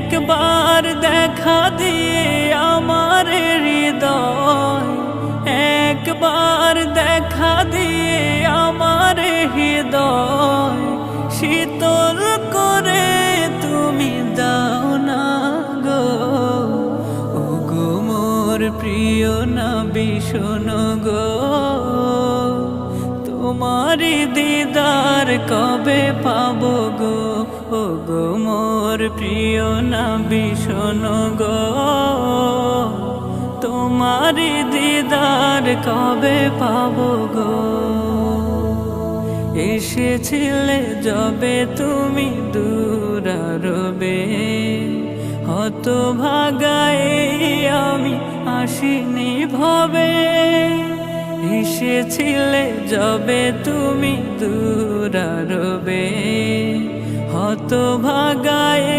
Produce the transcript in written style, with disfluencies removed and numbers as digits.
একবার দেখা দিয়ে আমার হৃদয়, একবার দেখা দিয়ে আমার হৃদয় শীতল করে তুমি দাও না গো। ও গো মোর প্রিয় নবী শোনো গো, তোমারি দিদার কবে পাবো গো। ও গো মোর প্রিয় নবী শোনো গো, তোমারি দিদার কবে পাবো গো। এসেছিলে যবে তুমি দূরারবে, হতভাগায় আমি আসিনি ভবে। এসেছিলে যবে তুমি দূরারবে, হতভাগায়